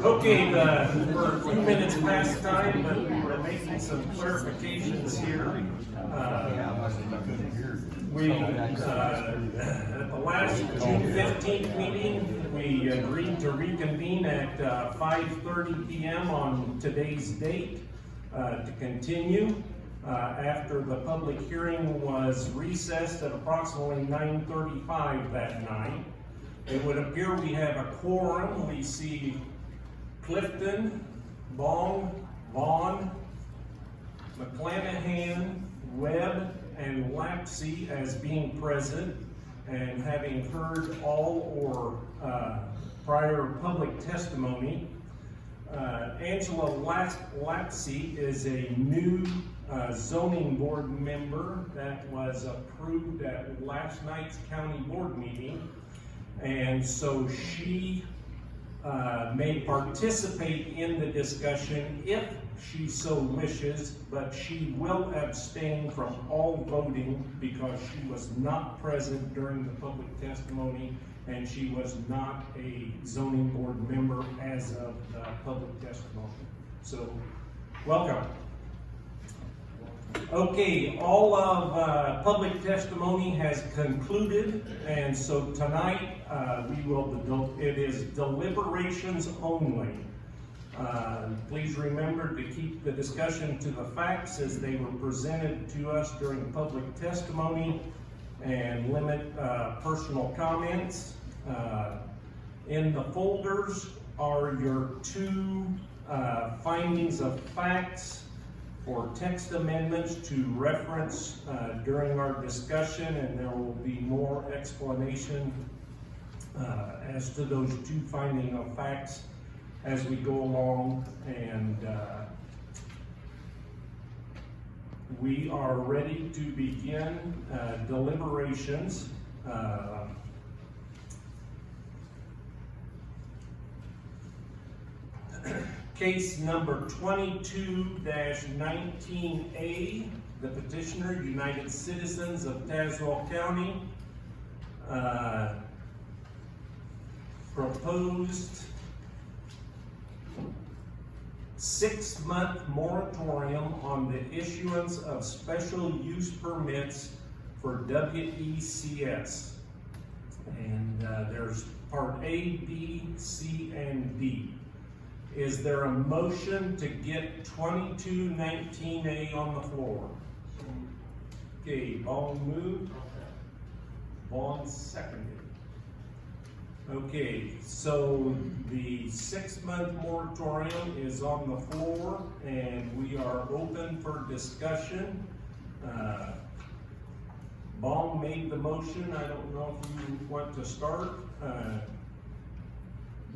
Okay, we're a few minutes past time, but we're making some clarifications here. At the last June 15th meeting, we agreed to reconvene at 5:30 p.m. on today's date to continue after the public hearing was recessed at approximately 9:35 that night. It would appear we have a quorum. We see Clifton, Bong, Vaughn, McClanahan, Webb, and Lapsey as being present, and having heard all or prior public testimony. Angela Lapsey is a new zoning board member that was approved at last night's county board meeting, and so she may participate in the discussion if she so wishes, but she will abstain from all voting because she was not present during the public testimony and she was not a zoning board member as of the public testimony. So, welcome. Okay, all of public testimony has concluded, and so tonight it is deliberations only. Please remember to keep the discussion to the facts as they were presented to us during public testimony and limit personal comments. In the folders are your two findings of facts for text amendments to reference during our discussion, and there will be more explanation as to those two findings of facts as we go along, and we are ready to begin deliberations. Case number 22-19A, the petitioner, United Citizens of Tazewell County, proposed 6-month moratorium on the issuance of special use permits for WECS. And there's part A, B, C, and D. Is there a motion to get 22-19A on the floor? Okay, Bong moved. Vaughn seconded. Okay, so the 6-month moratorium is on the floor and we are open for discussion. Bong made the motion. I don't know if you want to start,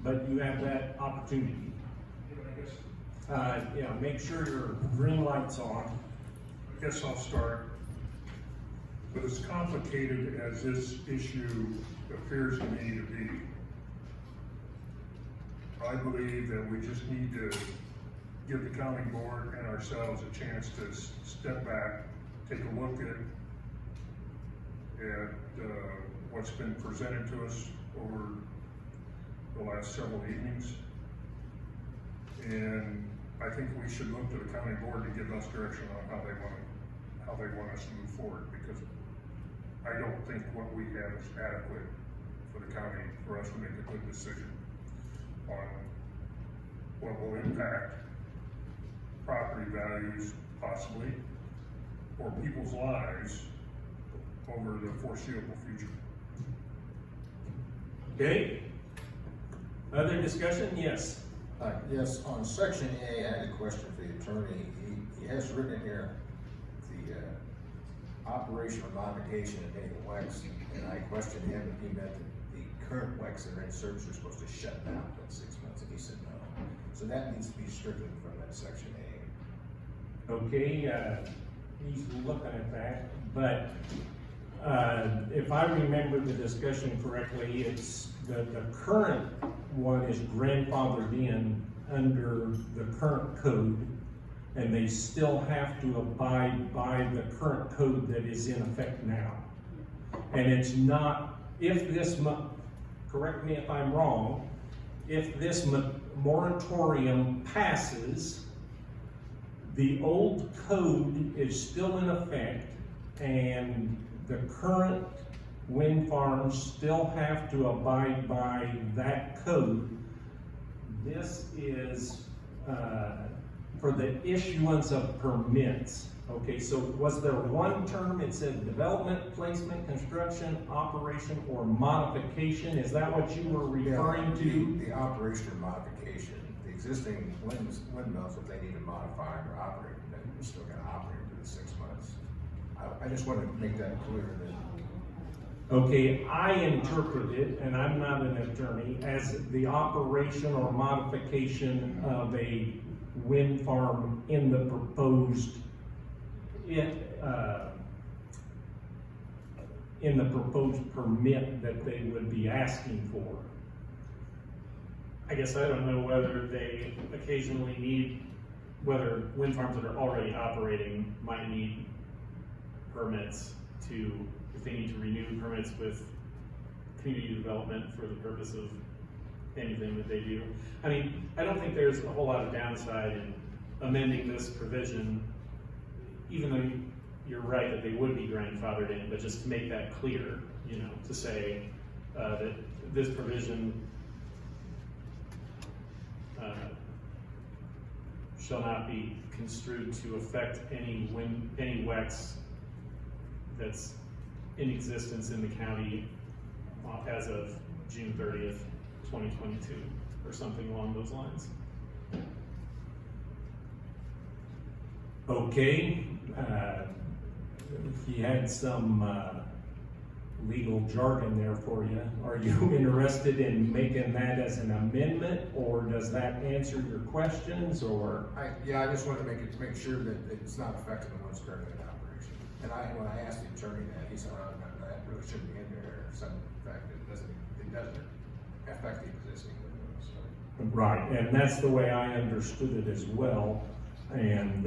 but you have that opportunity. Yeah, make sure your green light's on. I guess I'll start. But as complicated as this issue appears to me to be, I believe that we just need to give the county board and ourselves a chance to step back, take a look at what's been presented to us over the last several evenings. And I think we should look to the county board to give us direction on how they want us to move forward, because I don't think what we have is adequate for the county for us to make a good decision on what will impact property values possibly, or people's lives over the foreseeable future. Okay. Other discussion? Yes. Yes, on section A, I had a question for the attorney. He has written in here the operation or modification of any WECs, and I questioned him if he meant that the current WECs that are in service are supposed to shut down in 6 months, and he said no. So that needs to be stricken from that section A. Okay, he's looking at that, but if I remember the discussion correctly, it's the current one is grandfathered in under the current code, and they still have to abide by the current code that is in effect now. And it's not, if this, correct me if I'm wrong, if this moratorium passes, the old code is still in effect, and the current wind farms still have to abide by that code. This is for the issuance of permits. Okay, so was there one term, it said development, placement, construction, operation, or modification? Is that what you were referring to? The operation or modification, the existing windmills, if they need to modify or operate, then they're still gonna operate for the 6 months. I just wanted to make that clear that. Okay, I interpret it, and I'm not an attorney, as the operation or modification of a wind farm in the proposed permit that they would be asking for. I guess I don't know whether they occasionally need, whether wind farms that are already operating might need permits to, if they need to renew permits with community development for the purpose of anything that they do. I mean, I don't think there's a whole lot of downside in amending this provision, even though you're right that they would be grandfathered in, but just to make that clear, you know, to say that this provision shall not be construed to affect any WEX that's in existence in the county as of June 30th, 2022, or something along those lines. Okay, he had some legal jargon there for you. Are you interested in making that as an amendment, or does that answer your questions, or? I just wanted to make sure that it's not affecting the ones currently in operation. And when I asked the attorney that, he said, oh, no, that really shouldn't be in there, or some fact it doesn't affect the existing windows, so. Right, and that's the way I understood it as well. And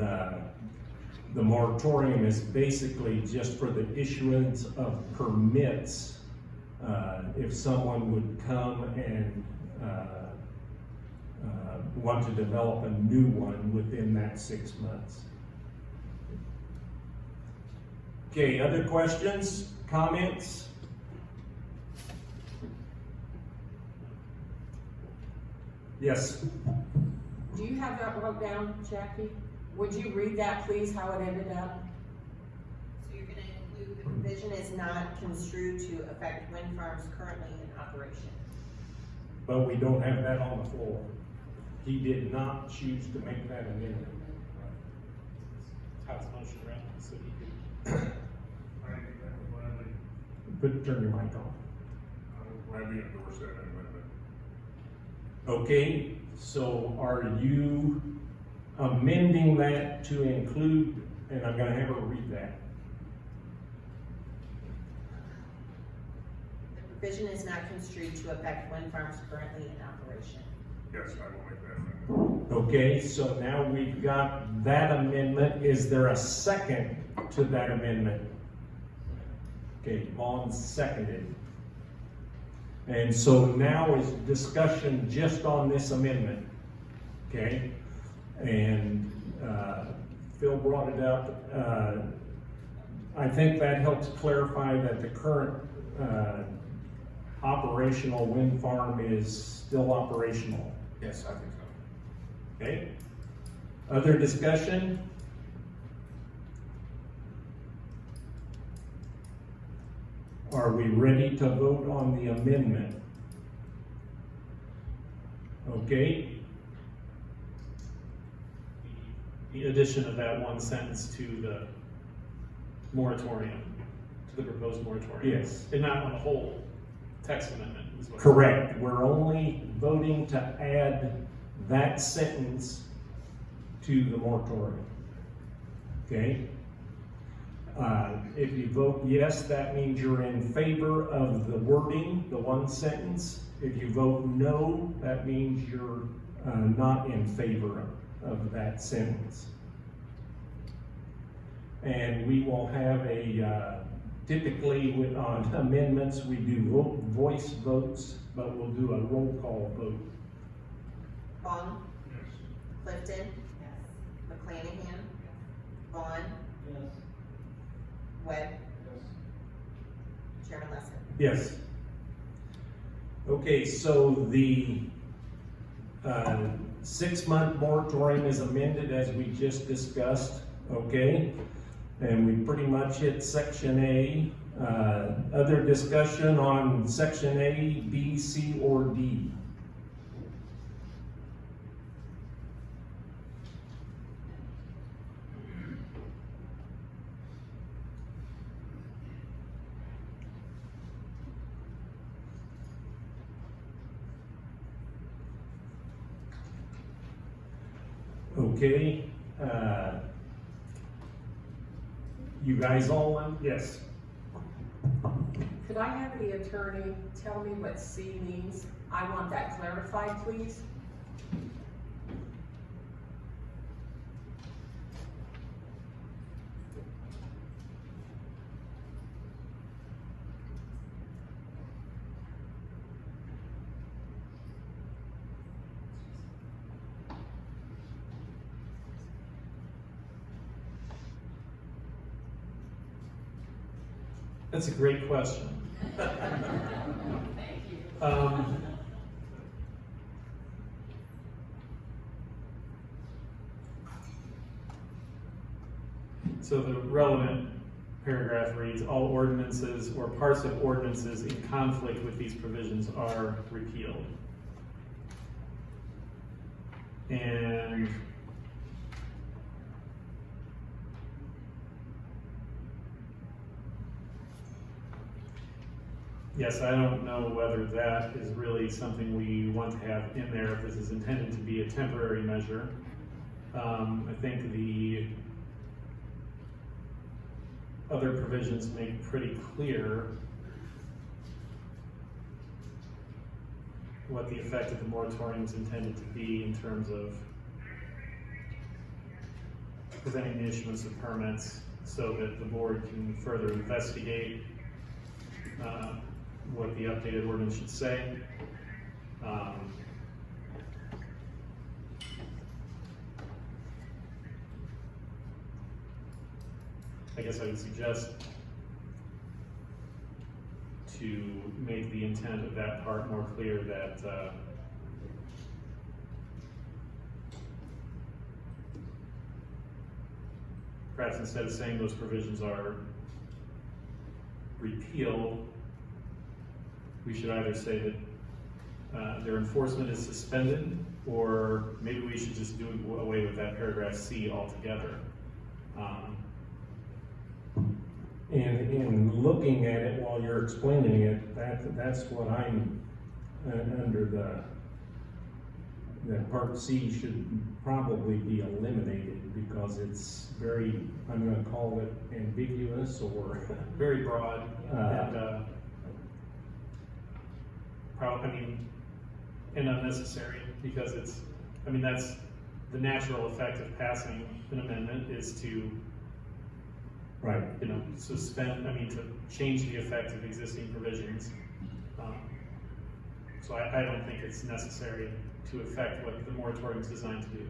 the moratorium is basically just for the issuance of permits. If someone would come and want to develop a new one within that 6 months. Okay, other questions, comments? Yes. Do you have that wrote down, Jackie? Would you read that, please, how it ended up? So you're gonna include the provision is not construed to affect wind farms currently in operation. But we don't have that on the floor. He did not choose to make that amendment. House motion, right? So he could. Turn your mic on. I would gladly endorse that amendment. Okay, so are you amending that to include, and I'm gonna have her read that. The provision is not construed to affect wind farms currently in operation. Yes, I will make that amendment. Okay, so now we've got that amendment. Is there a second to that amendment? Okay, Vaughn seconded. And so now is discussion just on this amendment, okay? And Phil brought it up. I think that helps clarify that the current operational wind farm is still operational. Yes, I think so. Okay? Other discussion? Are we ready to vote on the amendment? Okay, The addition of that one sentence to the moratorium, to the proposed moratorium. Yes. And not on the whole text amendment is what. correct. We're only voting to add that sentence to the moratorium. Okay? If you vote yes, that means you're in favor of the wording, the one sentence. If you vote no, that means you're not in favor of that sentence. And we will have typically on amendments, we do voice votes, but we'll do a roll call vote. Vaughn, Yes. Clifton, McClanahan, Vaughn, Webb, Chairman Lesser. Yes. Okay, so the 6-month moratorium is amended as we just discussed, okay? And we pretty much hit section A. Other discussion on section A, B, C, or D? Okay, you guys all, yes, Could I have the attorney tell me what C means? I want that clarified, please. That's a great question. So the relevant paragraph reads, all ordinances or parts of ordinances in conflict with these provisions are repealed. And yes, I don't know whether that is really something we want to have in there, if this is intended to be a temporary measure. I think the other provisions make pretty clear what the effect of the moratorium is intended to be in terms of preventing the issuance of permits so that the board can further investigate what the updated ordinance should say. I guess I would suggest to make the intent of that part more clear that perhaps instead of saying those provisions are repealed, we should either say that their enforcement is suspended, or maybe we should just do away with that paragraph C altogether. And in looking at it while you're explaining it, that's what I'm under that part C should probably be eliminated because it's very, I'm gonna call it ambiguous or Very broad, and and unnecessary, because it's, that's the natural effect of passing an amendment is to, right. suspend, to change the effect of existing provisions. So I don't think it's necessary to affect what the moratorium is designed to do.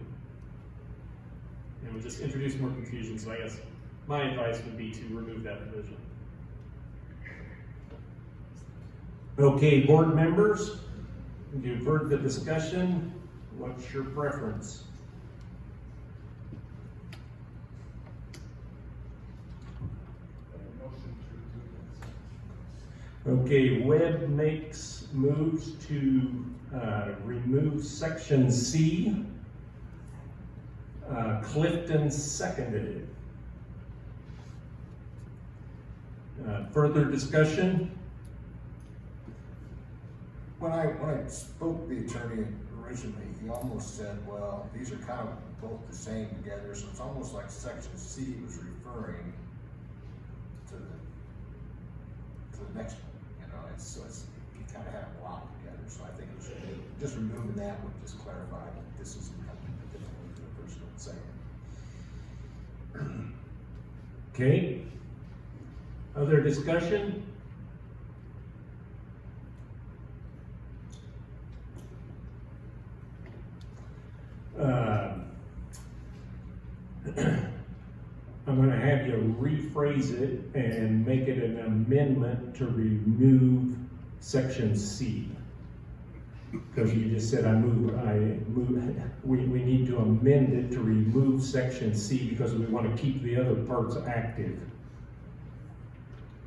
It would just introduce more confusion, so I guess my advice would be to remove that provision. Okay, board members, you've heard the discussion. What's your preference? Okay, Webb moves to remove section C. Clifton seconded it. Further discussion? When I spoke to the attorney originally, he almost said, well, these are kind of both the same together, so it's almost like section C was referring to the next one, so you kind of have them locked together, so I think it should be, just removing that would just clarify that this is differently than the first one saying. Okay. Other discussion? I'm gonna have you rephrase it and make it an amendment to remove section C. Because you just said we need to amend it to remove section C because we want to keep the other parts active.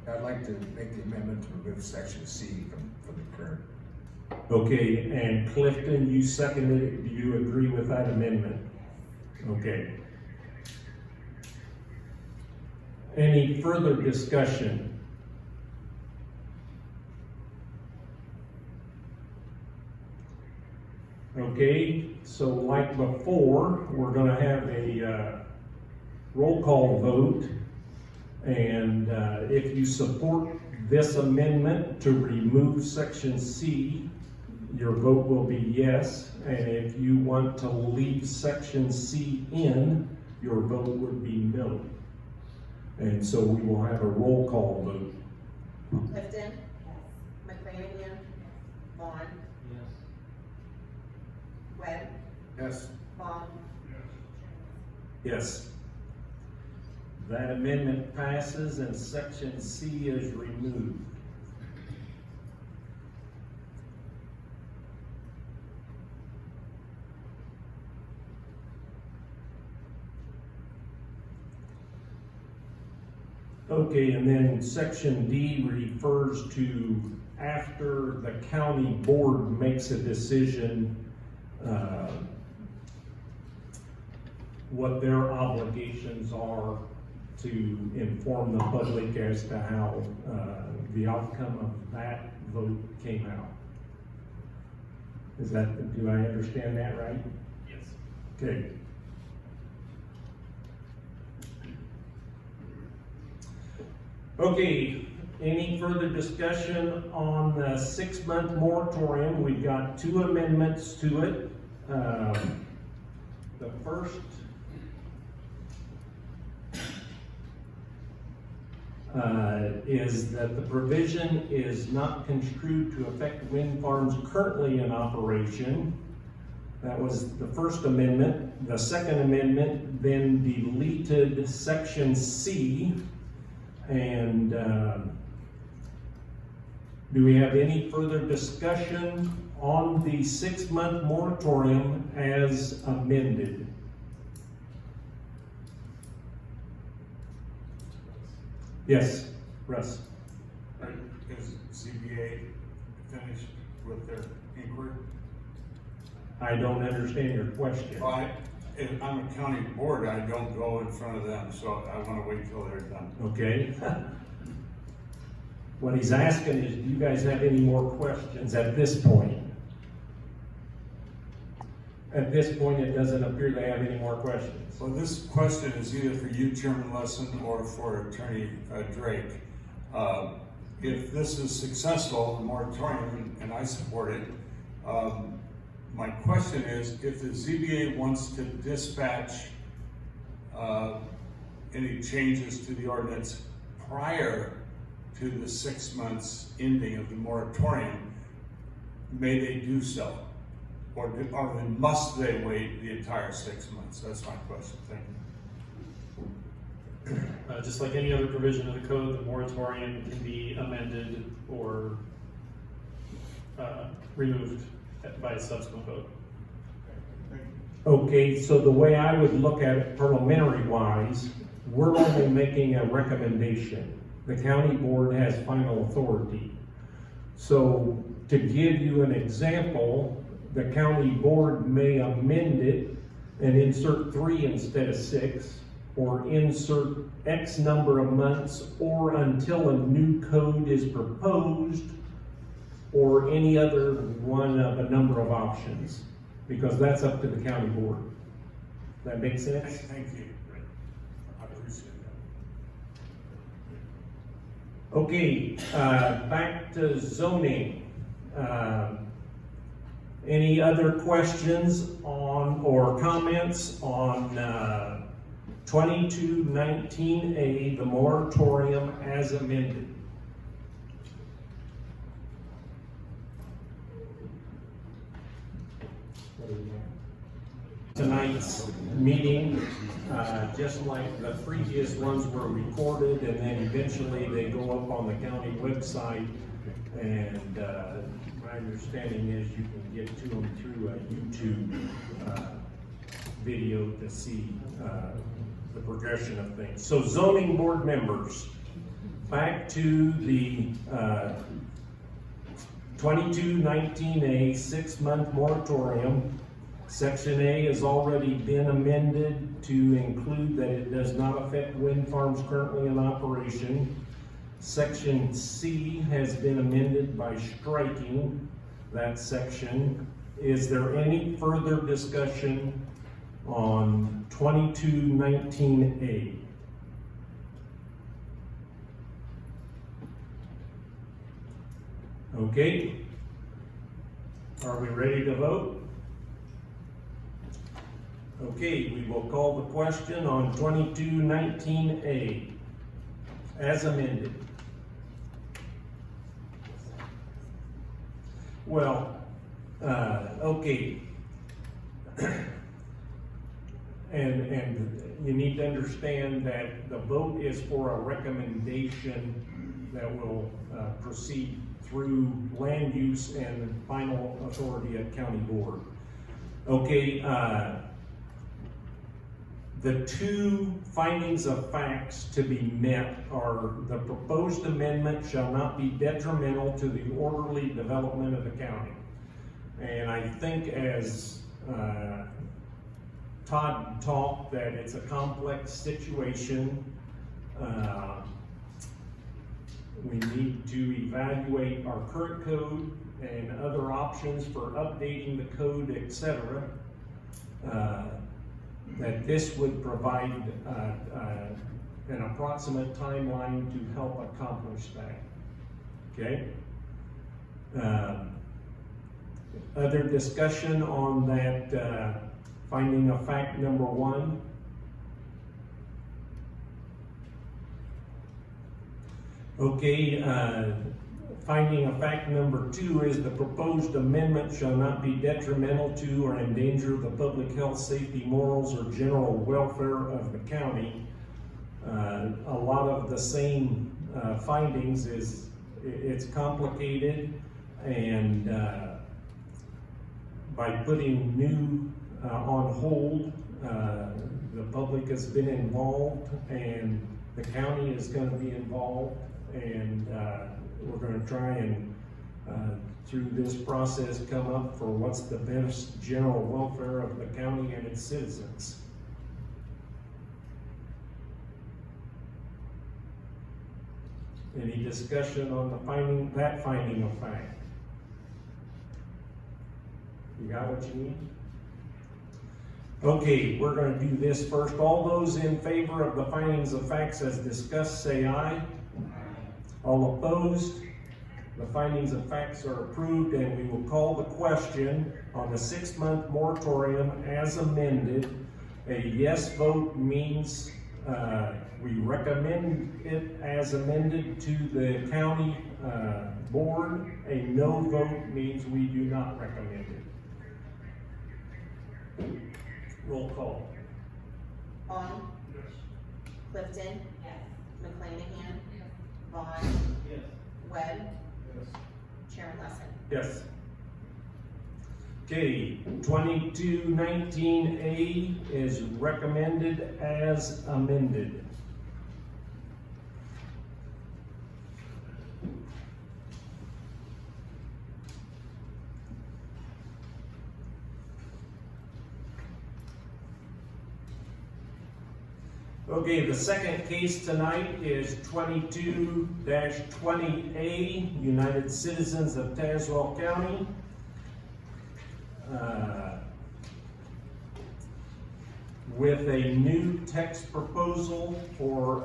I'd like to make the amendment to remove section C from the current. Okay, and Clifton, you seconded it, do you agree with that amendment? Okay. Any further discussion? Okay, so like before, we're gonna have a roll call vote. And if you support this amendment to remove section C, your vote will be yes. And if you want to leave section C in, your vote would be no. And so we will have a roll call vote. Clifton? McClanahan? Vaughn? Webb? Yes. Vaughn? Yes. That amendment passes and section C is removed. Okay, and then section D refers to after the county board makes a decision, what their obligations are to inform the public as to how the outcome of that vote came out. Do I understand that right? Yes. Okay. Okay, any further discussion on the 6-month moratorium? We've got 2 amendments to it. The first is that the provision is not construed to affect wind farms currently in operation. That was the first amendment. The second amendment then deleted section C. And do we have any further discussion on the 6-month moratorium as amended? Yes, Russ. Is ZBA finished with their inquiry? I don't understand your question. Well, if I'm a county board, I don't go in front of them, so I want to wait till they're done. Okay. What he's asking is, do you guys have any more questions at this point? At this point, it doesn't appear they have any more questions. So this question is either for you, Chairman Lesson, or for Attorney Drake. If this is successful, the moratorium, and I support it, my question is, if the ZBA wants to dispatch any changes to the ordinance prior to the 6 months ending of the moratorium, may they do so? Or must they wait the entire 6 months? That's my question. Thank you. Just like any other provision of the code, the moratorium can be amended or removed by a subsequent vote. Okay, so the way I would look at it parliamentary wise, we're only making a recommendation. The county board has final authority. So to give you an example, the county board may amend it and insert 3 instead of 6, or insert X number of months, or until a new code is proposed, or any other one of a number of options, because that's up to the county board. That makes sense? Thank you. I appreciate that. Okay, back to zoning. Any other questions on, or comments on 2219A, the moratorium as amended? tonight's meeting, just like the previous ones were recorded, and then eventually they go up on the county website. And my understanding is you can get to them through a YouTube video to see the progression of things. So zoning board members, back to the 2219A 6-month moratorium. Section A has already been amended to include that it does not affect wind farms currently in operation. Section C has been amended by striking that section. Is there any further discussion on 2219A? Okay. Are we ready to vote? Okay, we will call the question on 2219A as amended. Well, okay. And you need to understand that the vote is for a recommendation that will proceed through land use and final authority at county board. Okay, the two findings of facts to be met are the proposed amendment shall not be detrimental to the orderly development of the county. And I think as Todd talked, that it's a complex situation. We need to evaluate our current code and other options for updating the code, etc. That this would provide an approximate timeline to help accomplish that. Okay? Other discussion on that finding of fact number 1? Okay, finding of fact number 2 is the proposed amendment shall not be detrimental to or endanger the public health, safety, morals, or general welfare of the county. A lot of the same findings is, it's complicated, and by putting new on hold, the public has been involved, and the county is going to be involved, and we're going to try and through this process come up for what's the best general welfare of the county and its citizens. Any discussion on the finding of fact? You got what you need? Okay, we're going to do this first. All those in favor of the findings of facts as discussed, say aye. All opposed? The findings of facts are approved, and we will call the question on the 6-month moratorium as amended. A yes vote means we recommend it as amended to the county board. A no vote means we do not recommend it. Roll call. On. Yes. Clifton. Yes. McClanahan. Yes. Vaughn. Yes. Webb. Yes. Chairman Lesson. Yes. Okay, 2219A is recommended as amended. Okay, the second case tonight is 22-20A, United Citizens of Tazewell County. With a new text proposal for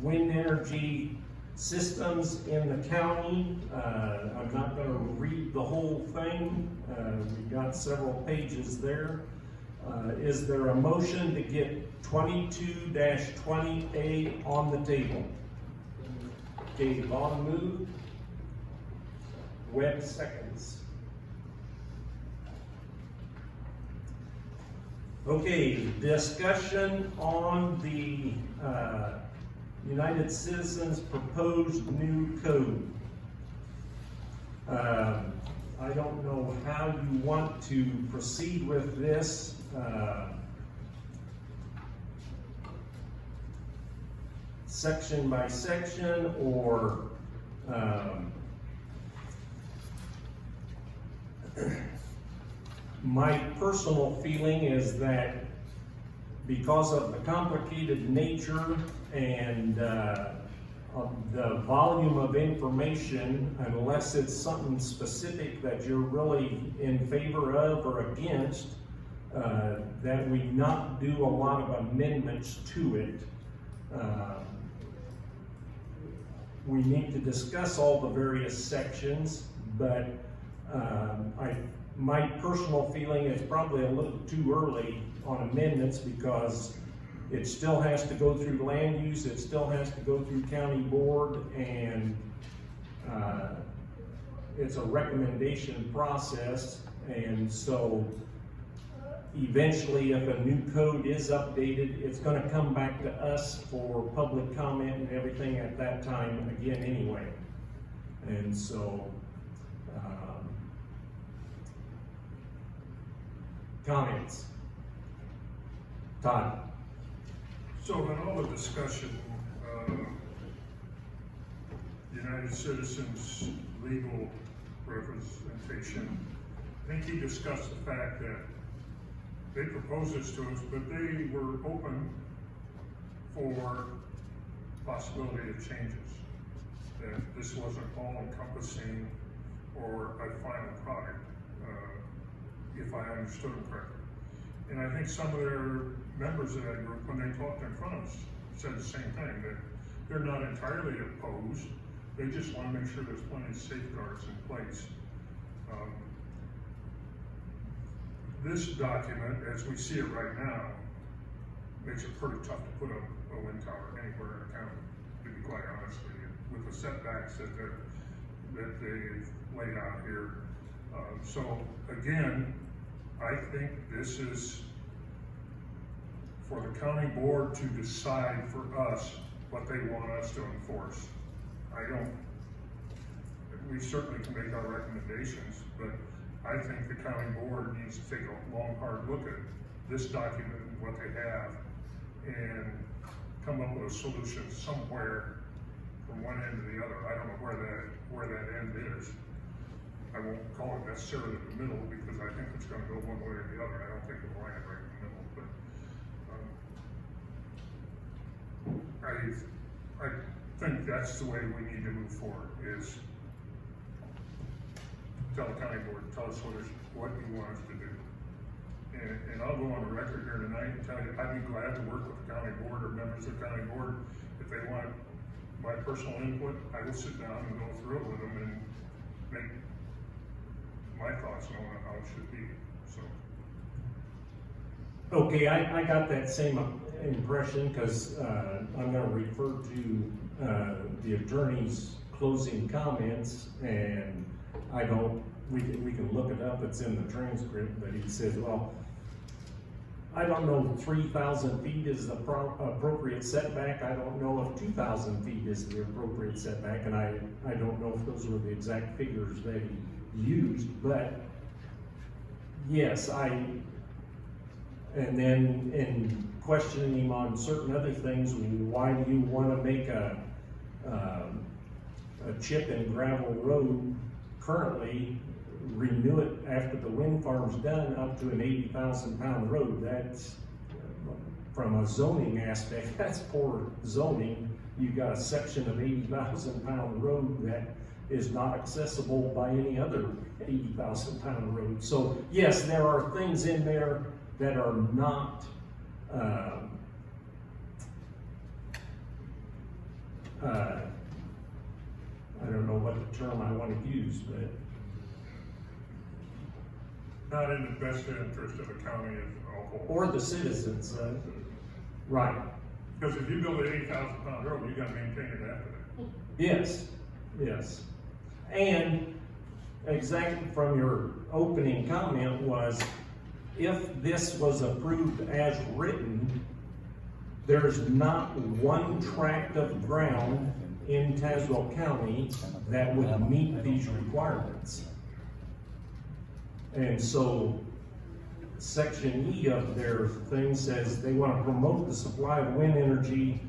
wind energy systems in the county. I'm not going to read the whole thing. We've got several pages there. Is there a motion to get 22-20A on the table? Okay, Vaughn moved. Webb seconds. Okay, discussion on the, United Citizens proposed new code. I don't know how you want to proceed with this. Section by section, or, my personal feeling is that because of the complicated nature and of the volume of information, unless it's something specific that you're really in favor of or against, that we not do a lot of amendments to it. We need to discuss all the various sections, but my personal feeling is probably a little too early on amendments because it still has to go through land use, it still has to go through county board, and it's a recommendation process. And so eventually, if a new code is updated, it's gonna come back to us for public comment and everything at that time again anyway. And so, comments? Todd? So in all the discussion, United Citizens legal representation, I think he discussed the fact that they proposed this to us, but they were open for possibility of changes. That this wasn't all encompassing or a final product, if I understood them correctly. And I think some of their members of that group, when they talked in front of us, said the same thing, that they're not entirely opposed, they just want to make sure there's plenty of safeguards in place. This document, as we see it right now, makes it pretty tough to put a wind tower anywhere in the county, to be quite honest with you, with the setbacks that they've laid out here. So again, I think this is for the county board to decide for us what they want us to enforce. We certainly can make our recommendations, but I think the county board needs to take a long, hard look at this document and what they have and come up with a solution somewhere from one end to the other. I don't know where that end is. I won't call it necessarily the middle because I think it's gonna go one way or the other. I don't think it'll land right in the middle, but I think that's the way we need to move forward, is tell the county board, tell us what you want us to do. And I'll go on the record here tonight and tell you, I'd be glad to work with the county board or members of the county board. If they want my personal input, I will sit down and go through it with them and make my thoughts on how it should be, so. Okay, I got that same impression, because I'm gonna refer to the attorney's closing comments, and we can look it up, it's in the transcript, but he says, well, I don't know if 3,000 feet is the appropriate setback, I don't know if 2,000 feet is the appropriate setback, and I don't know if those were the exact figures that he used, but yes, and then in questioning him on certain other things, why do you want to make a chip and gravel road currently, renew it after the wind farm's done up to an 80,000 pound road? That's, from a zoning aspect, that's poor zoning. You got a section of 80,000 pound road that is not accessible by any other 80,000 pound road. So yes, there are things in there that are not I don't know what the term I want to use, but Not in the best interest of the county as a whole. or the citizens, right? Because if you build an 80,000 pound road, you gotta maintain it after that. Yes, yes. And exactly from your opening comment was, if this was approved as written, there's not one tract of ground in Tazewell County that would meet these requirements. And so, Section E of their thing says they want to promote the supply of wind energy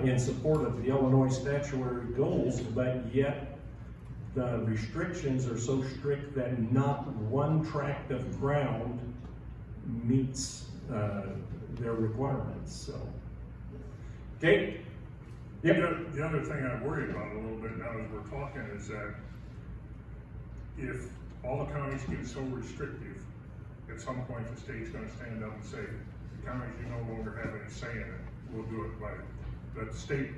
in support of the Illinois statutory goals, but yet the restrictions are so strict that not one tract of ground meets their requirements, so. Okay? Yep. The other thing I worry about a little bit now as we're talking is that if all the counties get so restrictive, at some point the state's gonna stand up and say, the counties, you no longer have any say in it, we'll do it by, let the state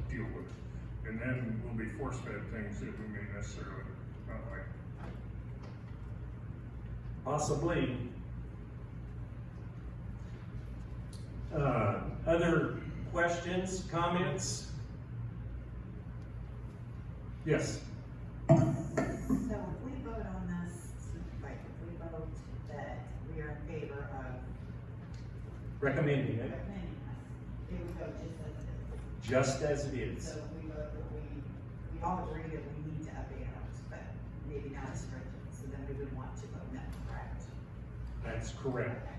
deal with it. And then we'll be force-fed things that we may necessarily not like. Possibly. Other questions, comments? Yes. So if we vote on this, like if we vote that we are in favor of Recommending it, recommending this, it would go just as it is. just as it is. So if we vote that we all agree that we need to update ours, but maybe not as stringent, so then we would want to vote no, correct? That's correct.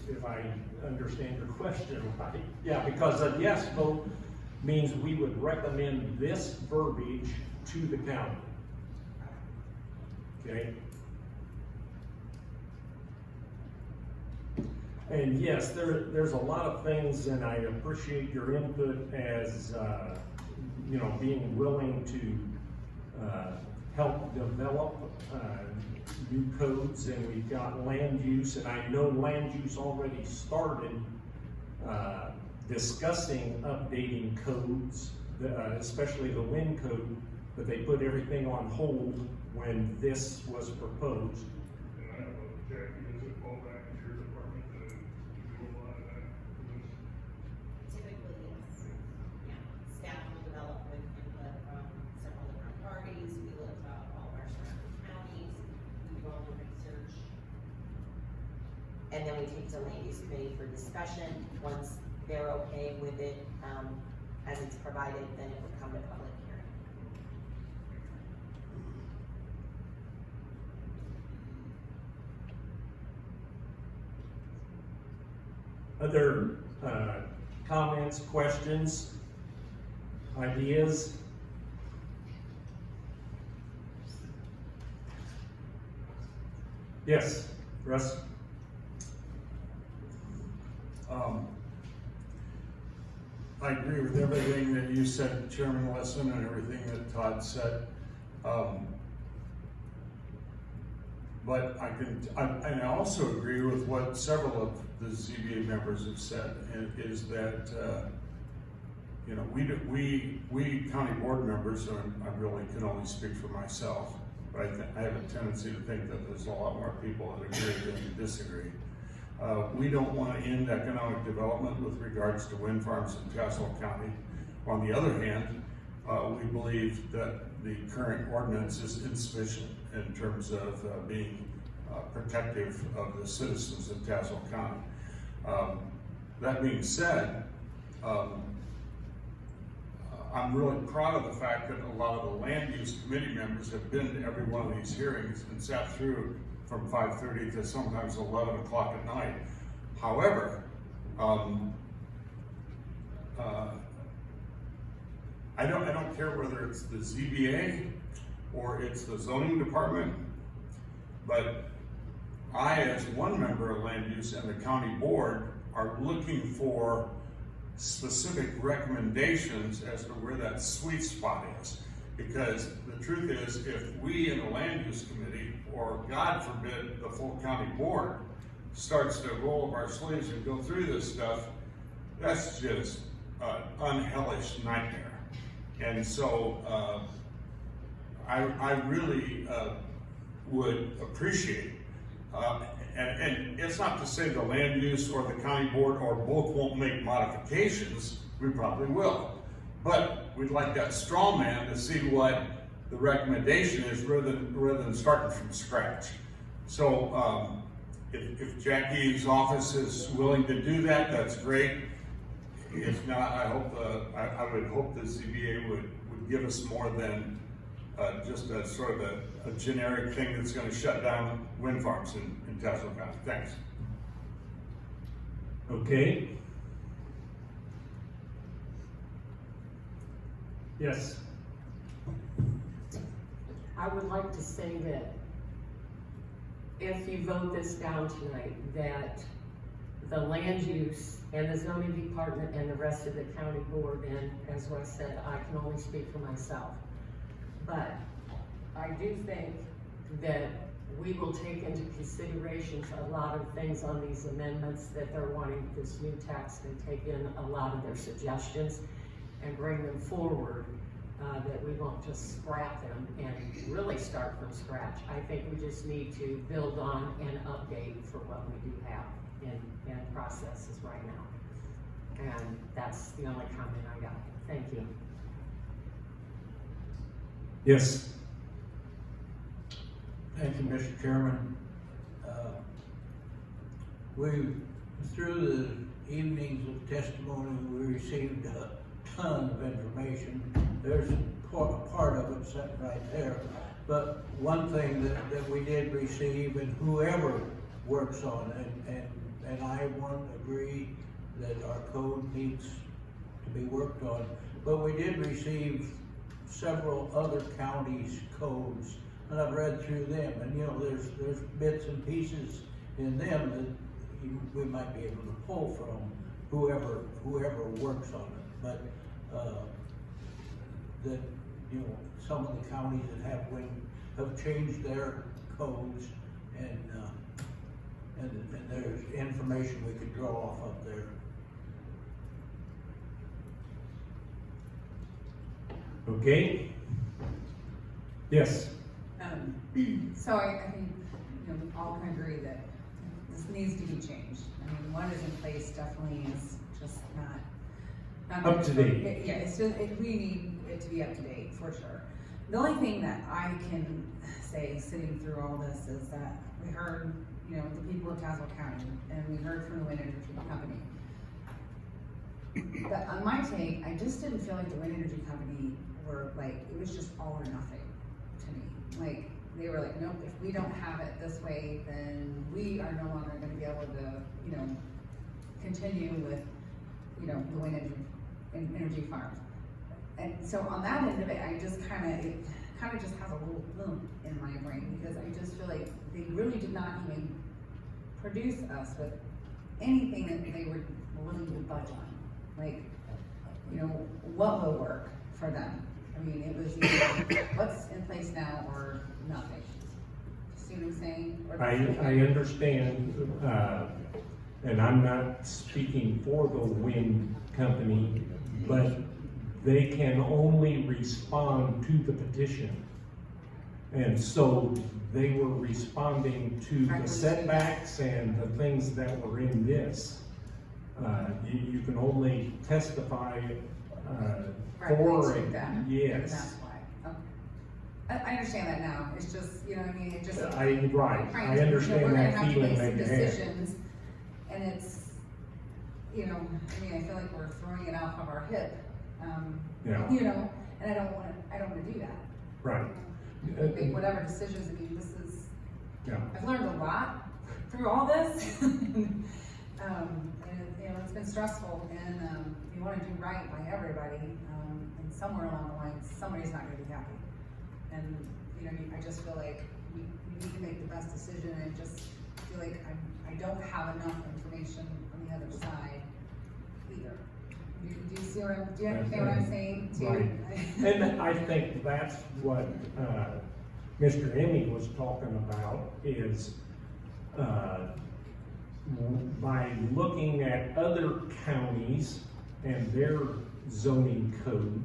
If I understand your question right. Yeah, because a yes vote means we would recommend this verbiage to the county. Okay? And yes, there's a lot of things, and I appreciate your input as, being willing to help develop new codes, and we've got land use, and I know land use already started discussing updating codes, especially the wind code, but they put everything on hold when this was proposed. And I don't know, Jackie, does it fall back into your department to do a lot of that? Typically, yes. Yeah, staff will develop with input from several different parties, we look at all of our surrounding counties, we do all the research. And then we take to land use committee for discussion, once they're okay with it, as it's provided, then it would come to public hearing. Other comments, questions, ideas? Yes, Russ? I agree with everything that you said, Chairman Lesson, and everything that Todd said. But and I also agree with what several of the ZBA members have said, and is that, we county board members, and I really can only speak for myself, but I have a tendency to think that there's a lot more people that agree than disagree. We don't want to end economic development with regards to wind farms in Tazewell County. On the other hand, we believe that the current ordinance is insufficient in terms of being protective of the citizens of Tazewell County. That being said, I'm really proud of the fact that a lot of the land use committee members have been to every one of these hearings and sat through from 5:30 to sometimes 11 o'clock at night. However, I don't care whether it's the ZBA or it's the zoning department, but I, as one member of land use and the county board, are looking for specific recommendations as to where that sweet spot is. Because the truth is, if we in the land use committee, or God forbid, the full county board, starts to roll up our sleeves and go through this stuff, that's just an unhellish nightmare. And so I really would appreciate, and it's not to say the land use or the county board or both won't make modifications, we probably will. But we'd like that straw man to see what the recommendation is rather than starting from scratch. So if Jackie's office is willing to do that, that's great. If not, I hope, I would hope the ZBA would give us more than, just a sort of a generic thing that's gonna shut down wind farms in Tazewell County. Thanks. Okay, Yes. I would like to say that if you vote this down tonight, that the land use and the zoning department and the rest of the county board, and as Wes said, I can only speak for myself. But I do think that we will take into consideration a lot of things on these amendments that they're wanting this new text, and take in a lot of their suggestions and bring them forward, that we won't just scrap them and really start from scratch. I think we just need to build on and update for what we do have in processes right now. And that's the only comment I got. Thank you. yes, Thank you, Mr. Chairman. Through the evenings of testimony, we received a ton of information. There's a part of it sitting right there. But one thing that we did receive, and whoever works on it, and I want to agree that our code needs to be worked on, but we did receive several other counties' codes, and I've read through them, and you know, there's bits and pieces in them that we might be able to pull from whoever works on it. But that, you know, some of the counties that have changed their codes, and there's information we could draw off of there. okay, yes, So I think, you know, we all can agree that this needs to be changed. I mean, what is in place definitely is just not. Up to date. Yeah, it's just, we need it to be up to date, for sure. The only thing that I can say, sitting through all this, is that we heard, you know, the people of Tazewell County, and we heard from the wind energy company. But on my take, I just didn't feel like the wind energy company were like, it was just all or nothing to me. Like, they were like, nope, if we don't have it this way, then we are no longer gonna be able to, you know, continue with, you know, the wind energy farms. And so on that end of it, it kind of just has a little boom in my brain, because I just feel like they really did not even produce us with anything that they were willing to budge on. Like, you know, what will work for them? I mean, it was either what's in place now or nothing. See what I'm saying? I understand, and I'm not speaking for the wind company, but they can only respond to the petition. And so they were responding to the setbacks and the things that were in this. You can only testify, for it, yes. That's why. Okay. I understand that now. It's just, you know what I mean? It just. Right, trying I to- understand we're gonna that have to feeling make that some you have. decisions, and it's, you know, I mean, I feel like we're throwing it off of our hip. Yeah. You know, and I don't wanna do that. Right. Make whatever decisions, I mean, this is, Yeah. I've learned a lot through all this. And, you know, it's been stressful, and, you wanna do right by everybody, and somewhere along the line, somebody's not gonna be happy. And, you know, I just feel like we need to make the best decision, and I just feel like I don't have enough information on the other side either. Do you see what do you understand what I'm saying too? Right. And I think that's what, Mr. Emmy was talking about, is, by looking at other counties and their zoning code,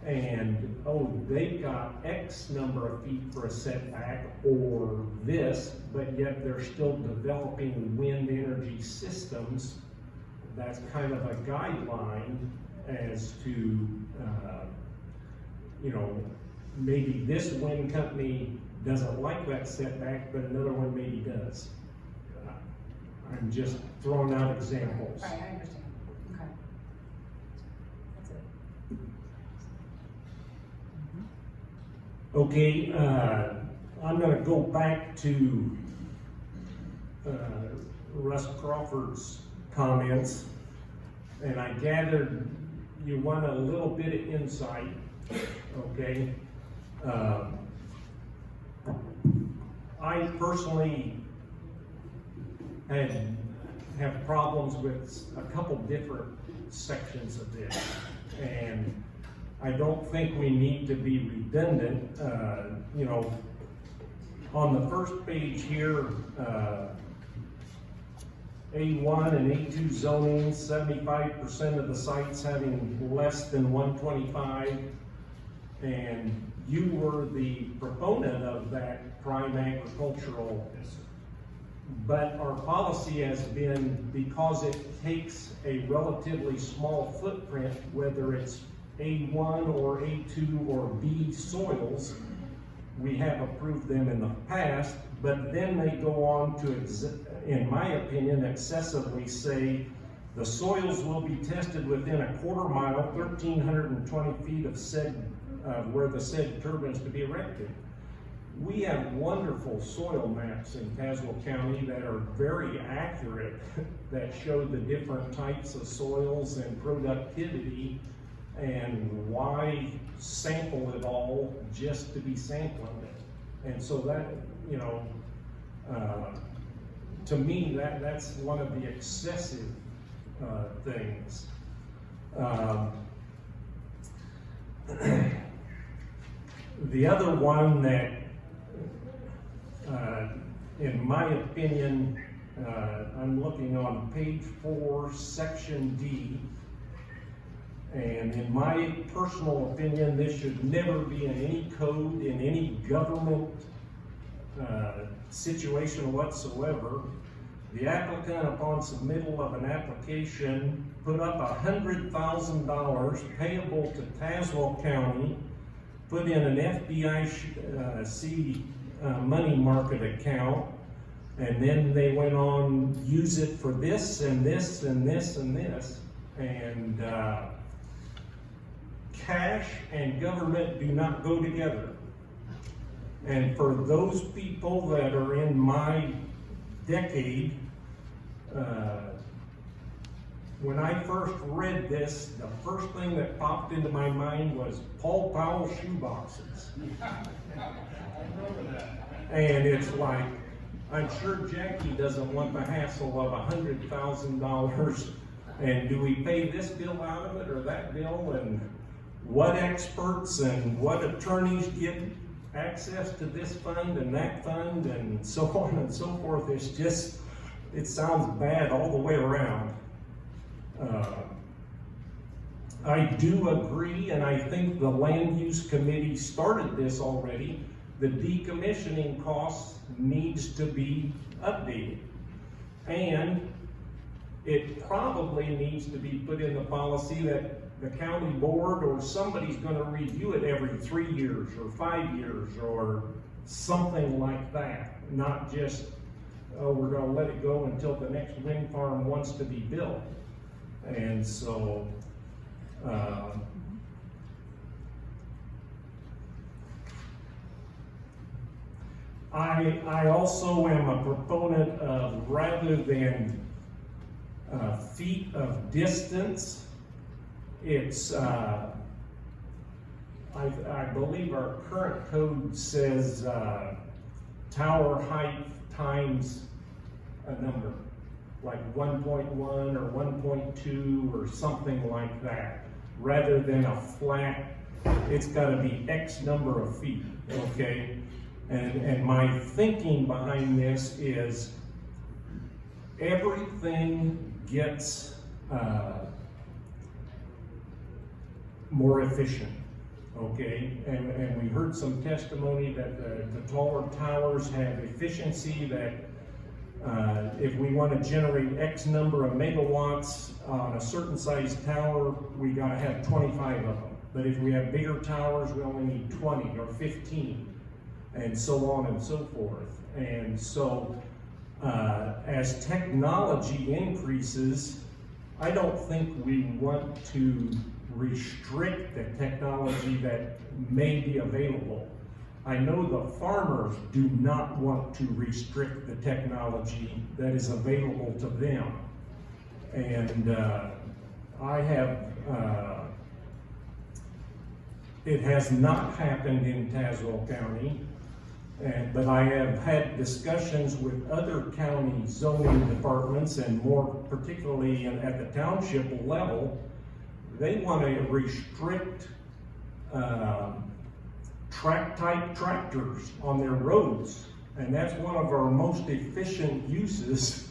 and, oh, they've got X number of feet for a setback or this, but yet they're still developing wind energy systems. That's kind of a guideline as to, you know, maybe this wind company doesn't like that setback, but another one maybe does. I'm just throwing out examples. Right, I understand, okay. That's it. Okay, I'm gonna go back to, Russ Crawford's comments, and I gathered you want a little bit of insight, okay? I personally have problems with a couple different sections of this, and I don't think we need to be redundant. You know, on the first page here, A1 and A2 zoning, 75% of the sites having less than 125. And you were the proponent of that prime agricultural. But our policy has been, because it takes a relatively small footprint, whether it's A1 or A2 or B soils, we have approved them in the past, but then they go on to, in my opinion, excessively say the soils will be tested within a quarter mile, 1,320 feet of said, where the said turbine is to be erected. We have wonderful soil maps in Tazewell County that are very accurate, that show the different types of soils and productivity, and why sample it all just to be sampling it. And so that, you know, to me, that's one of the excessive things. The other one that, in my opinion, I'm looking on page 4, section D, and in my personal opinion, this should never be in any code, in any government situation whatsoever. The applicant, upon submittal of an application, put up $100,000 payable to Tazewell County, put in an FDIC money market account, and then they went on, use it for this and this and this and this. And cash and government do not go together. And for those people that are in my decade, when I first read this, the first thing that popped into my mind was Paul Powell shoeboxes. And it's like, I'm sure Jackie doesn't want the hassle of $100,000, and do we pay this bill out of it or that bill, and what experts and what attorneys get access to this fund and that fund and so on and so forth. It's just, it sounds bad all the way around. I do agree, and I think the land use committee started this already. The decommissioning costs needs to be updated, and it probably needs to be put in the policy that the county board or somebody's gonna review it every 3 years or 5 years or something like that. Not just, oh, we're gonna let it go until the next wind farm wants to be built. And so, I also am a proponent of, rather than feet of distance, it's, I believe our current code says tower height times a number, like 1.1 or 1.2 or something like that, rather than a flat, it's gotta be X number of feet, okay? And my thinking behind this is everything gets more efficient, okay? And we heard some testimony that the taller towers have efficiency, that if we want to generate X number of megawatts on a certain size tower, we gotta have 25 of them. But if we have bigger towers, we only need 20 or 15, and so on and so forth. And so as technology increases, I don't think we want to restrict the technology that may be available. I know the farmers do not want to restrict the technology that is available to them. And I have, it has not happened in Tazewell County, but I have had discussions with other county zoning departments, and more particularly at the township level. They want to restrict track-type tractors on their roads, and that's one of our most efficient uses,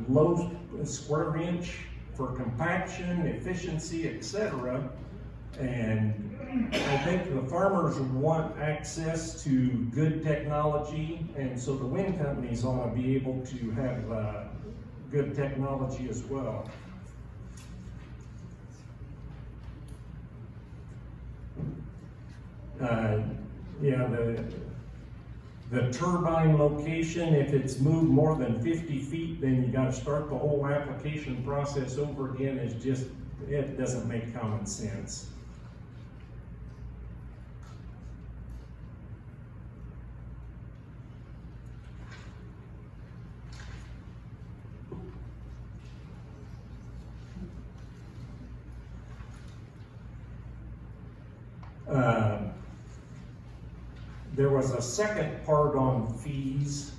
low square inch for compaction, efficiency, etc. And I think the farmers want access to good technology, and so the wind companies ought to be able to have good technology as well. Yeah, the turbine location, if it's moved more than 50 feet, then you gotta start the whole application process over again. It's just, it doesn't make common sense. There was a second part on fees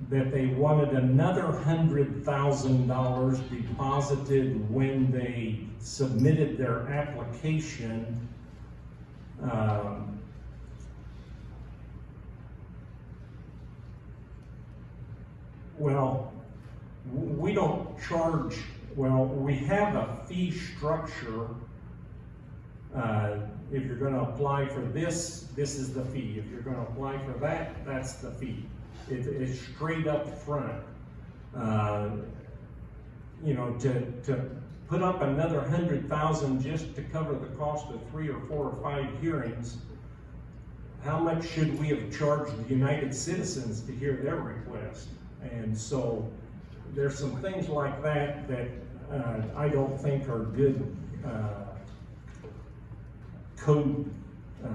that they wanted another $100,000 deposited when they submitted their application. Well, we don't charge, well, we have a fee structure. If you're gonna apply for this, this is the fee. If you're gonna apply for that, that's the fee. It's straight up front. You know, to put up another $100,000 just to cover the cost of 3 or 4 or 5 hearings, how much should we have charged the United Citizens to hear their request? And so there's some things like that that I don't think are good code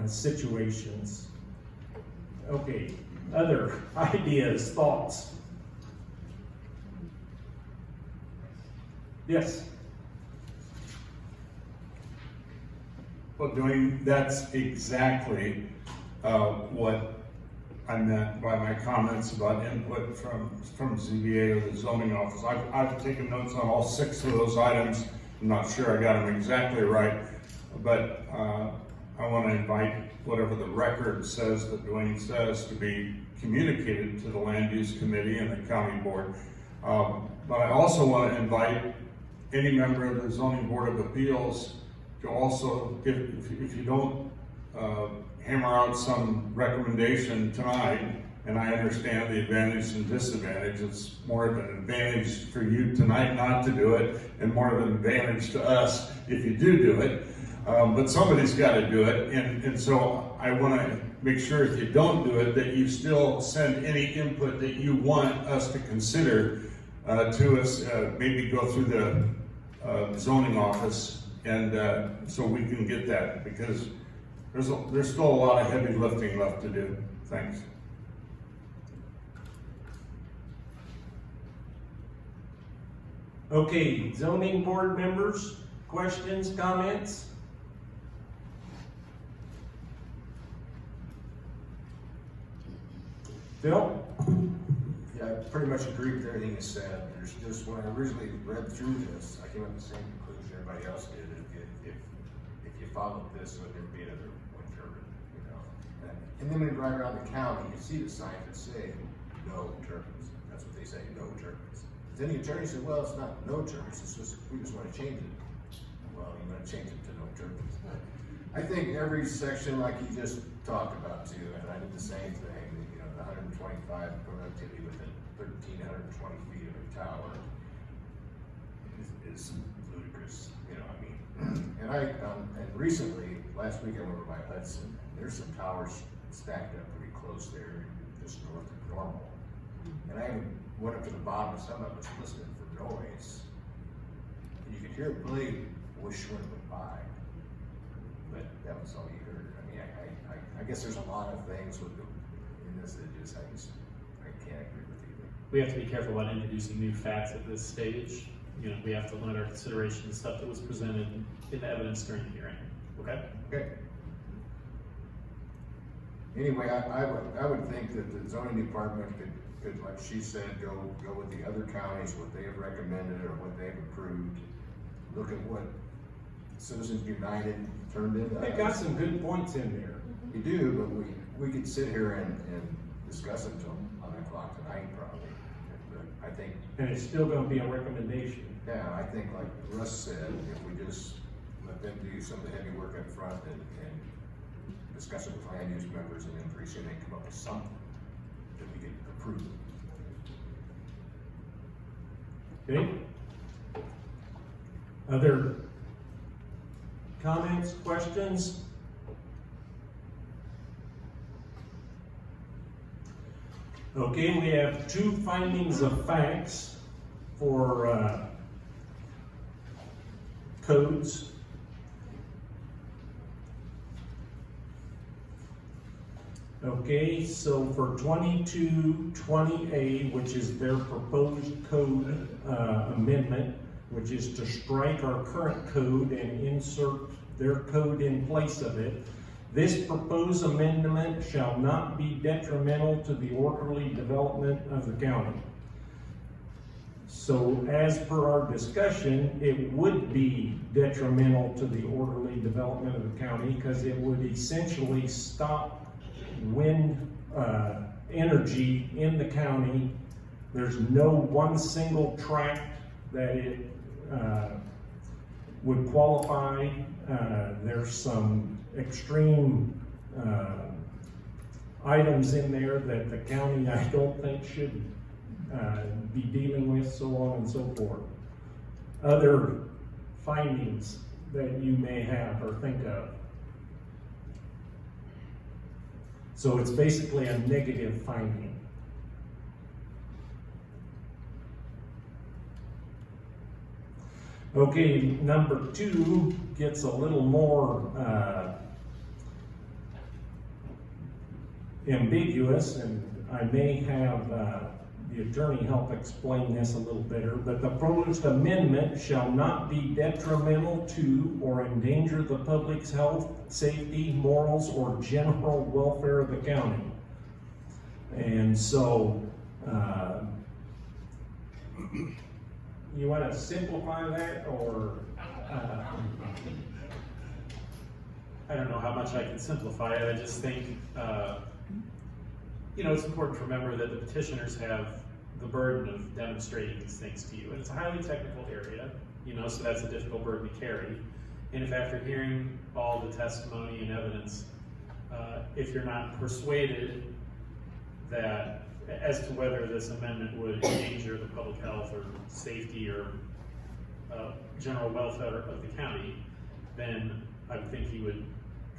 situations. Okay, other ideas, thoughts? Yes? Well, that's exactly what I meant by my comments about input from ZBA or the zoning office. I've taken notes on all 6 of those items. I'm not sure I got them exactly right, but I want to invite whatever the record says that Dwayne says to be communicated to the Land Use Committee and the County Board. But I also want to invite any member of the Zoning Board of Appeals to also, if you don't hammer out some recommendation tonight, and I understand the advantage and disadvantage, it's more of an advantage for you tonight not to do it, and more of an advantage to us if you do it. But somebody's got to do it, and so I want to make sure if you don't do it, that you still send any input that you want us to consider to us, maybe go through the zoning office, and so we can get that, because there's still a lot of heavy lifting left to do. Thanks. Okay, zoning board members, questions, comments? Phil? Yeah, I pretty much agree with everything you said. There's just, when I originally read through this, I came up with the same conclusion everybody else did. If you followed this, it would never be another wind turbine, you know? And then when you drive around the county, you see the signs that say, no turbines. That's what they say, no turbines. But then the attorney said, well, it's not no turbines, it's just, we just want to change it. Well, you want to change it to no turbines. But I think every section, like you just talked about too, and I did the same thing, you know, the 125 productivity within 1,320 feet of a tower is ludicrous, you know, I mean. And and recently, last week I went over by Hudson, and there's some towers stacked up pretty close there, just north of normal. And I even went up to the bottom of some of it, listening for noise. And you could hear a blade whoosh when it went by. But that was all you heard. I mean, I guess there's a lot of things with in this that I can't agree with either. We have to be careful about introducing new facts at this stage. You know, we have to limit our consideration to stuff that was presented in the evidence during the hearing, okay? Okay. Anyway, I would think that the zoning department could, like she said, go with the other counties, what they have recommended or what they've approved. Look at what Citizens United turned into. They got some good points in there. You do, but we could sit here and discuss it till 11 o'clock tonight probably. But I think, And it's still gonna be a recommendation. yeah, I think like Russ said, if we just let them do some of the heavy work up front and discuss it with land use members, and then pretty soon they come up with something that we can approve. Okay? Other comments, questions? Okay, we have two findings of facts for codes. Okay, so for 2220A, which is their proposed code amendment, which is to strike our current code and insert their code in place of it, this proposed amendment shall not be detrimental to the orderly development of the county. So as per our discussion, it would be detrimental to the orderly development of the county because it would essentially stop wind energy in the county. There's no one single tract that it would qualify. There's some extreme items in there that the county, I don't think, should be dealing with, so on and so forth. Other findings that you may have or think of. So it's basically a negative finding. Okay, number 2 gets a little more ambiguous, and I may have the attorney help explain this a little better, but the proposed amendment shall not be detrimental to or endanger the public's health, safety, morals, or general welfare of the county. And so, you want to simplify that, or? I don't know how much I can simplify it. I just think, you know, it's important to remember that the petitioners have the burden of demonstrating these things to you. And it's a highly technical area, you know, so that's a difficult burden to carry. And if after hearing all the testimony and evidence, if you're not persuaded that as to whether this amendment would endanger the public health or safety or general welfare of the county, then I would think you would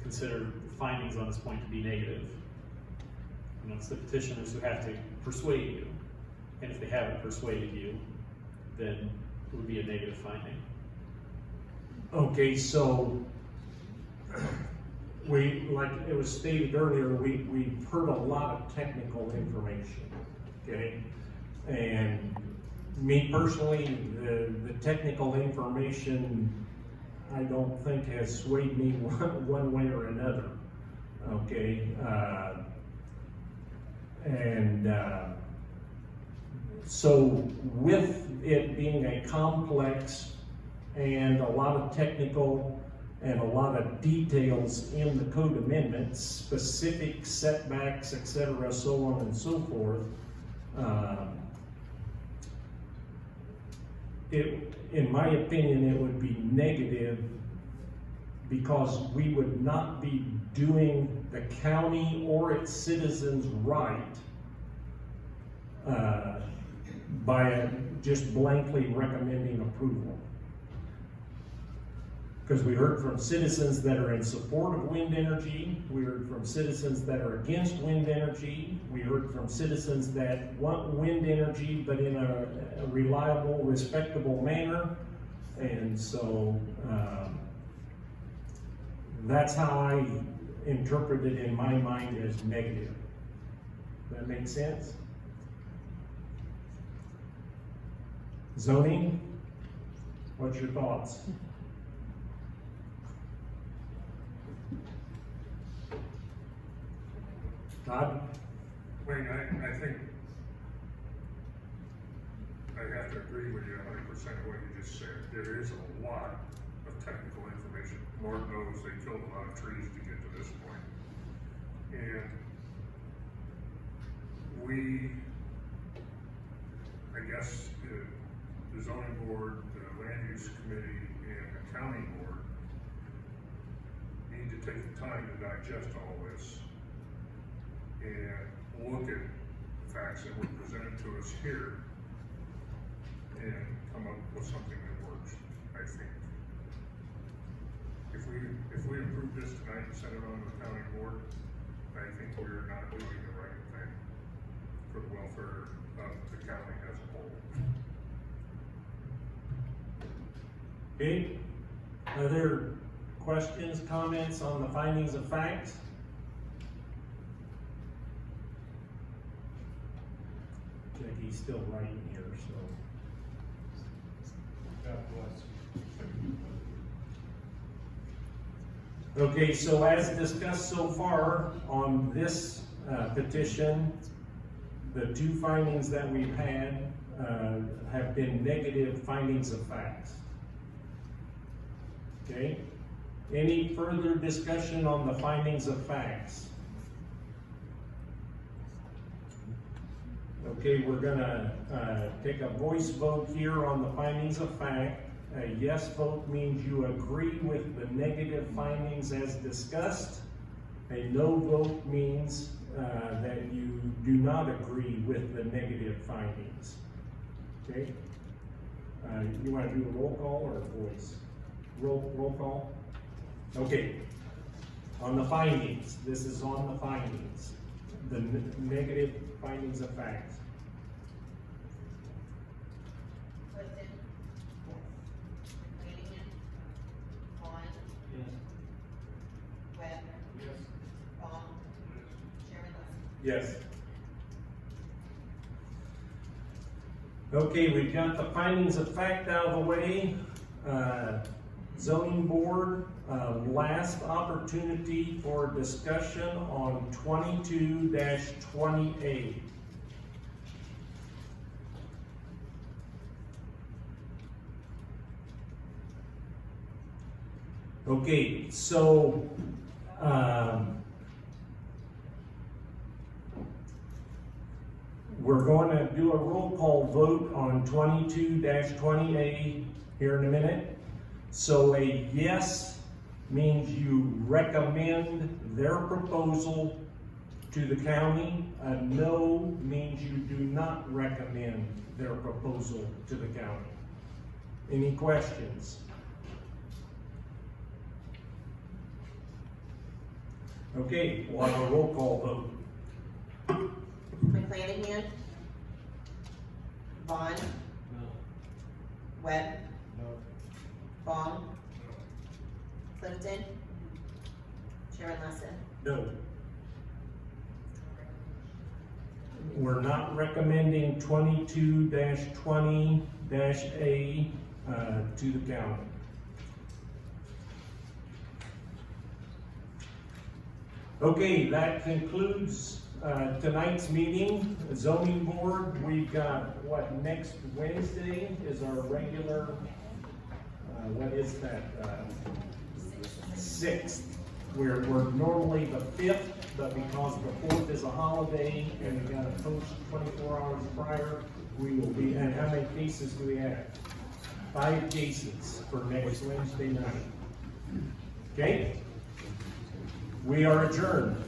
consider the findings on this point to be negative. You know, it's the petitioners who have to persuade you. And if they haven't persuaded you, then it would be a negative finding. Okay, so like it was stated earlier, we've heard a lot of technical information, okay? And me personally, the technical information, I don't think has swayed me one way or another, okay? So with it being a complex and a lot of technical and a lot of details in the code amendments, specific setbacks, etc., so on and so forth, in my opinion, it would be negative because we would not be doing the county or its citizens right by just blankly recommending approval. Because we heard from citizens that are in support of wind energy, we heard from citizens that are against wind energy, we heard from citizens that want wind energy, but in a reliable, respectable manner. And so, that's how I interpret it in my mind as negative. That make sense? Zoning, what's your thoughts? Todd? Wayne, I think I have to agree with you 100% of what you just said. There is a lot of technical information. Lord knows they killed a lot of trees to get to this point. And we, I guess, the zoning board, the land use committee, and the county board need to take the time to digest all this and look at the facts that were presented to us here and come up with something that works, I think. If we approve this tonight and send it on to the county board, I think we're not doing the right thing for the welfare of the county as a whole. Okay, other questions, comments on the findings of facts? Jackie's still writing here, so. God bless. Okay, so as discussed so far on this petition, the two findings that we've had have been negative findings of facts. Okay, any further discussion on the findings of facts? Okay, we're gonna take a voice vote here on the findings of fact. A yes vote means you agree with the negative findings as discussed. A no vote means that you do not agree with the negative findings. Okay? You want to do a roll call or voice? Roll call? Okay. On the findings, this is on the findings. The negative findings of facts. Clifton? Flanagan? Vaughn? Webb? Baum? Chairman Lessing? Yes. Okay, we've got the findings of fact out of the way. Zoning board, last opportunity for discussion on 22-20A. Okay, so, we're going to do a roll call vote on 22-20A here in a minute. So a yes means you recommend their proposal to the county. A no means you do not recommend their proposal to the county. Any questions? Okay, we'll have a roll call vote. McClanahan? Vaughn? Webb? Baum? Clifton? Chairman Lessing? No. We're not recommending 22-20-A to the county. Okay, that concludes tonight's meeting. Zoning board, we've got, what, next Wednesday is our regular, what is that? 6th. We're normally the 5th, but because the 4th is a holiday and we gotta post 24 hours prior, we will be, and how many cases do we have? 5 cases for next Wednesday night. Okay? We are adjourned.